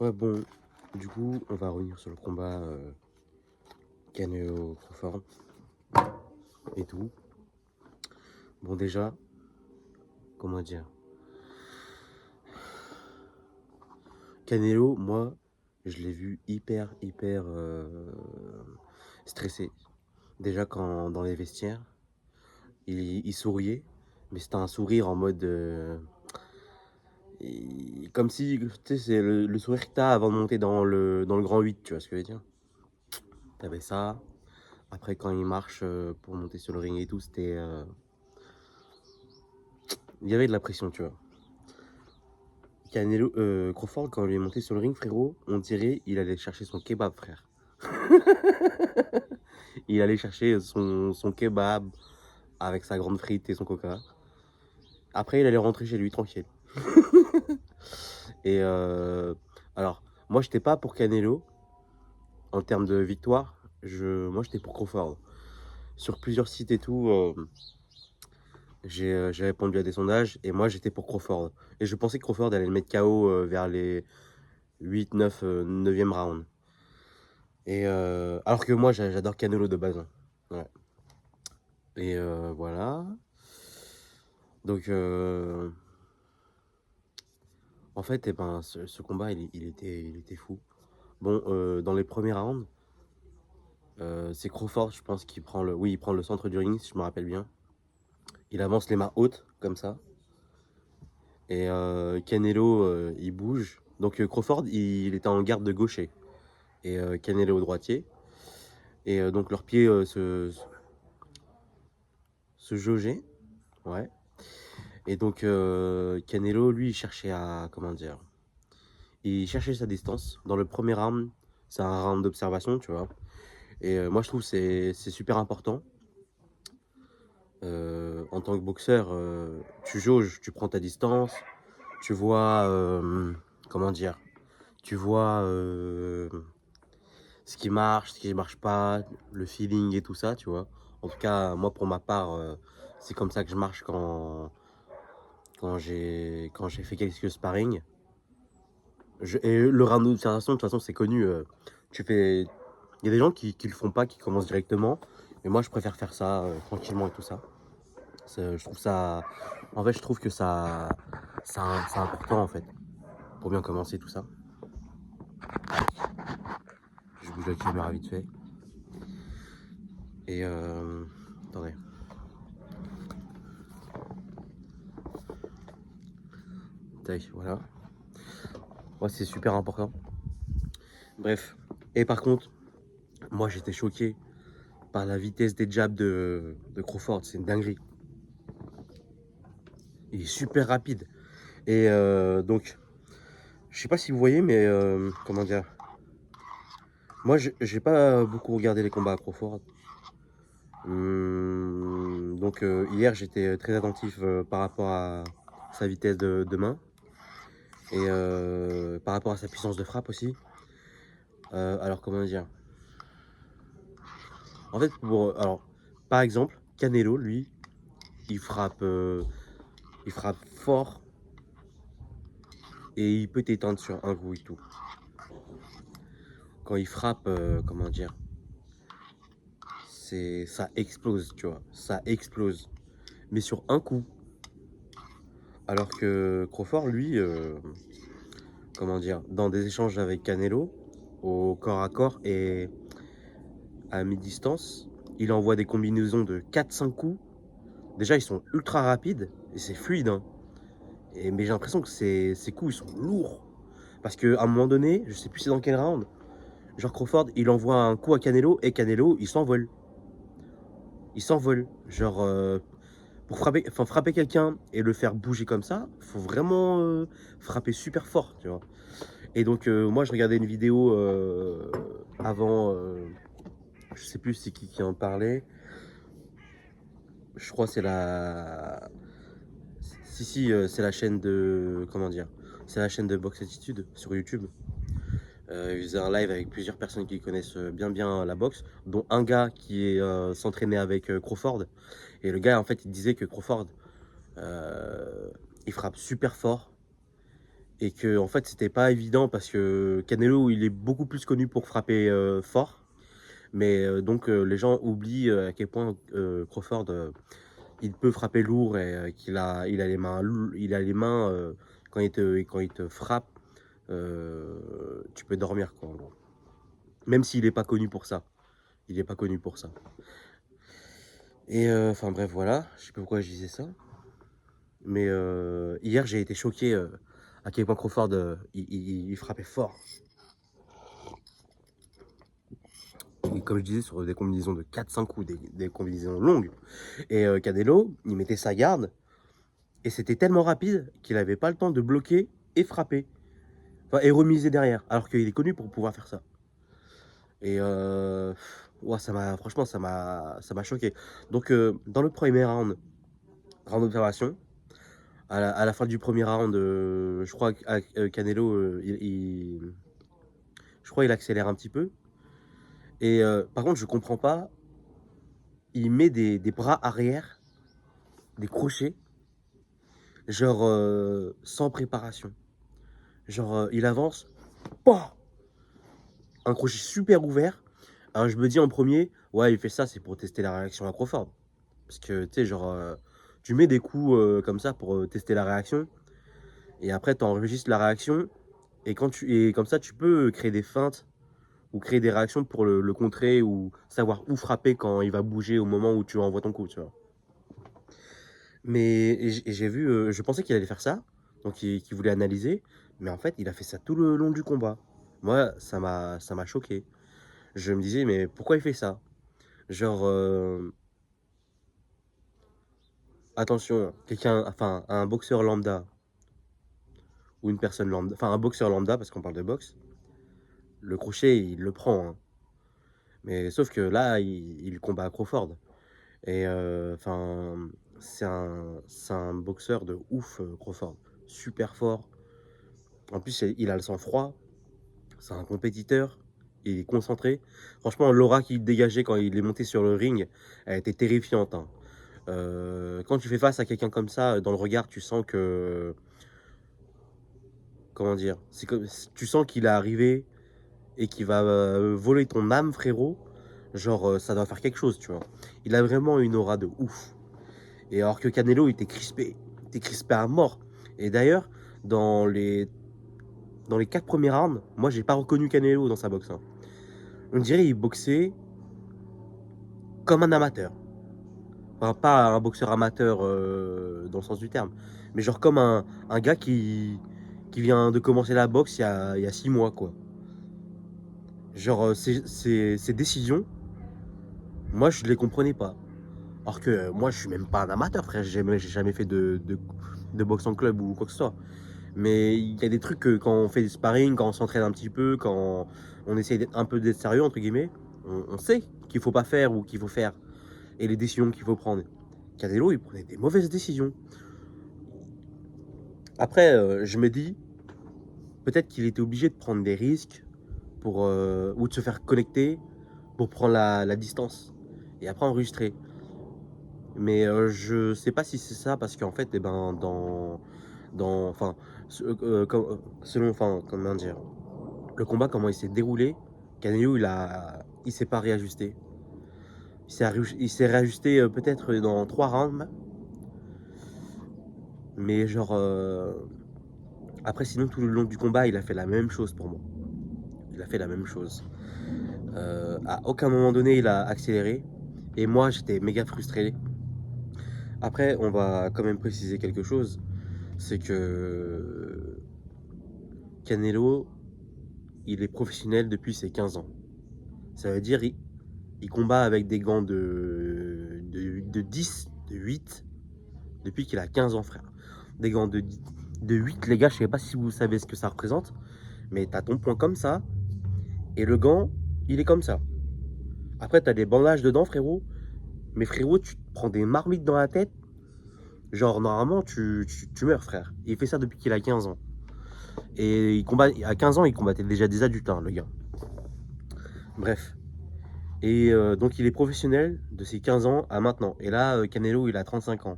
Ouais, bon, du coup, on va revenir sur le combat Canelo-Crawford et tout. Bon, déjà, comment dire? Canelo, moi, je l'ai vu hyper stressé. Déjà, quand dans les vestiaires, il souriait, mais c'était un sourire en mode. Comme si, tu sais, c'est le sourire que t'as avant de monter dans le grand 8, tu vois ce que je veux dire? T'avais ça. Après, quand il marche pour monter sur le ring et tout, c'était. Il y avait de la pression, tu vois. Canelo, Crawford, quand il est monté sur le ring, frérot, on dirait il allait chercher son kebab, frère. Il allait chercher son kebab avec sa grande frite et son coca. Après, il allait rentrer chez lui tranquille. Et alors, moi, j'étais pas pour Canelo en termes de victoire. Moi, j'étais pour Crawford. Sur plusieurs sites et tout, j'ai répondu à des sondages et moi, j'étais pour Crawford. Et je pensais que Crawford allait le mettre KO vers les 8, 9, 9e round. Et alors que moi, j'adore Canelo de base, hein. Ouais. Et voilà. Donc, en fait, eh ben, ce combat, il était fou. Bon, dans les premiers rounds, c'est Crawford, je pense, qui prend le. Oui, il prend le centre du ring, si je me rappelle bien. Il avance les mains hautes, comme ça. Et Canelo, il bouge. Donc, Crawford, il était en garde de gaucher. Et Canelo au droitier. Et donc, leurs pieds se jaugeaient. Ouais. Et donc, Canelo, lui, il cherchait à. Comment dire? Il cherchait sa distance. Dans le premier round, c'est un round d'observation, tu vois. Et moi, je trouve que c'est super important. En tant que boxeur, tu jauges, tu prends ta distance, tu vois, comment dire, tu vois ce qui marche, ce qui marche pas, le feeling et tout ça, tu vois. En tout cas, moi, pour ma part, c'est comme ça que je marche quand j'ai fait quelques sparring. Et le round d'observation, de toute façon, c'est connu. Tu fais. Il y a des gens qui le font pas, qui commencent directement. Mais moi, je préfère faire ça tranquillement et tout ça. Je trouve ça. En fait, je trouve que c'est important, en fait, pour bien commencer tout ça. Je bouge la caméra vite fait. Et attendez. Tac, voilà. Moi, c'est super important. Bref. Et par contre, moi, j'étais choqué par la vitesse des jabs de Crawford. C'est une dinguerie. Il est super rapide. Et donc, je sais pas si vous voyez, mais comment dire. Moi, j'ai pas beaucoup regardé les combats à Crawford. Donc, hier, j'étais très attentif par rapport à sa vitesse de main et par rapport à sa puissance de frappe aussi. Alors, comment dire? En fait, alors, par exemple, Canelo, lui, il frappe fort et il peut t'éteindre sur un coup et tout. Quand il frappe, comment dire? Ça explose, tu vois, ça explose. Mais sur un coup. Alors que Crawford, lui, comment dire, dans des échanges avec Canelo, au corps à corps et à mi-distance, il envoie des combinaisons de 4-5 coups. Déjà, ils sont ultra rapides et c'est fluide, hein. Mais j'ai l'impression que ces coups, ils sont lourds. Parce qu'à un moment donné, je sais plus c'est dans quel round, genre Crawford, il envoie un coup à Canelo et Canelo, il s'envole. Il s'envole. Genre, pour frapper quelqu'un et le faire bouger comme ça, faut vraiment frapper super fort, tu vois. Et donc, moi, je regardais une vidéo avant, je sais plus c'est qui en parlait. Je crois que c'est la. Si, c'est la chaîne de. Comment dire? C'est la chaîne de Box Attitude sur YouTube. Il faisait un live avec plusieurs personnes qui connaissent bien la boxe, dont un gars qui est s'entraînait avec Crawford. Et le gars, en fait, il disait que Crawford, il frappe super fort Et que en fait c'était pas évident parce que Canelo il est beaucoup plus connu pour frapper fort, mais donc les gens oublient à quel point Crawford il peut frapper lourd et il a les mains quand il te frappe, tu peux dormir quoi en gros. Même s'il est pas connu pour ça, il est pas connu pour ça. Et enfin bref voilà, je sais pas pourquoi je disais ça, mais hier j'ai été choqué à quel point Crawford il frappait fort. Et comme je disais, sur des combinaisons de 4-5 coups, des combinaisons longues. Et Canelo, il mettait sa garde, et c'était tellement rapide qu'il n'avait pas le temps de bloquer et frapper. Enfin, et remiser derrière, alors qu'il est connu pour pouvoir faire ça. Et ouais, franchement, ça m'a choqué. Donc, dans le premier round d'observation, à la fin du premier round, je crois que Canelo, je crois il accélère un petit peu. Et par contre, je comprends pas, il met des bras arrière, des crochets, genre sans préparation. Genre il avance, pouah, un crochet super ouvert. Alors je me dis en premier, ouais il fait ça c'est pour tester la réaction à Crawford. Parce que tu sais genre tu mets des coups comme ça pour tester la réaction. Et après tu enregistres la réaction. Et comme ça tu peux créer des feintes ou créer des réactions pour le contrer ou savoir où frapper quand il va bouger au moment où tu envoies ton coup, tu vois. Mais j'ai vu, je pensais qu'il allait faire ça, donc qu'il voulait analyser, mais en fait, il a fait ça tout le long du combat. Moi, ça m'a choqué. Je me disais, mais pourquoi il fait ça? Genre, attention, enfin, un boxeur lambda, ou une personne lambda, enfin, un boxeur lambda, parce qu'on parle de boxe, le crochet, il le prend, hein. Mais sauf que là, il combat à Crawford. Et enfin, c'est un boxeur de ouf, Crawford. Super fort. En plus, il a le sang-froid. C'est un compétiteur. Il est concentré. Franchement, l'aura qu'il dégageait quand il est monté sur le ring, elle était terrifiante, hein. Quand tu fais face à quelqu'un comme ça, dans le regard, tu sens que... Comment dire? Tu sens qu'il est arrivé et qu'il va voler ton âme, frérot. Genre, ça doit faire quelque chose, tu vois. Il a vraiment une aura de ouf. Et alors que Canelo, il était crispé. Il était crispé à mort. Et d'ailleurs, dans les 4 premiers rounds, moi, j'ai pas reconnu Canelo dans sa boxe, hein. On dirait qu'il boxait comme un amateur. Enfin, pas un boxeur amateur dans le sens du terme, mais genre comme un gars qui vient de commencer la boxe il y a 6 mois, quoi. Genre, ses décisions, moi, je les comprenais pas. Alors que moi, je suis même pas un amateur, frère. J'ai jamais fait de boxe en club ou quoi que ce soit. Mais il y a des trucs que quand on fait du sparring, quand on s'entraîne un petit peu, quand on essaye un peu d'être sérieux, entre guillemets, on sait qu'il faut pas faire ou qu'il faut faire. Et les décisions qu'il faut prendre. Canelo, il prenait des mauvaises décisions. Après, je me dis, peut-être qu'il était obligé de prendre des risques pour, ou de se faire connecter pour prendre la distance et après enregistrer. Mais je sais pas si c'est ça parce qu'en fait, eh ben, enfin, selon, enfin, comment dire, le combat, comment il s'est déroulé, Canelo, il s'est pas réajusté. Il s'est réajusté peut-être dans 3 rounds, mais genre, après, sinon, tout le long du combat, il a fait la même chose pour moi. Il a fait la même chose. À aucun moment donné, il a accéléré. Et moi, j'étais méga frustré. Après, on va quand même préciser quelque chose. C'est que Canelo, il est professionnel depuis ses 15 ans. Ça veut dire il combat avec des gants de 10, de 8, depuis qu'il a 15 ans, frère. Des gants de 8, les gars, je sais pas si vous savez ce que ça représente, mais t'as ton poing comme ça, et le gant, il est comme ça. Après, t'as des bandages dedans, frérot. Mais frérot, tu te prends des marmites dans la tête. Genre, normalement, tu meurs, frère. Il fait ça depuis qu'il a 15 ans. Et à 15 ans, il combattait déjà des adultes, hein, le gars. Bref. Et donc, il est professionnel de ses 15 ans à maintenant. Et là, Canelo, il a 35 ans.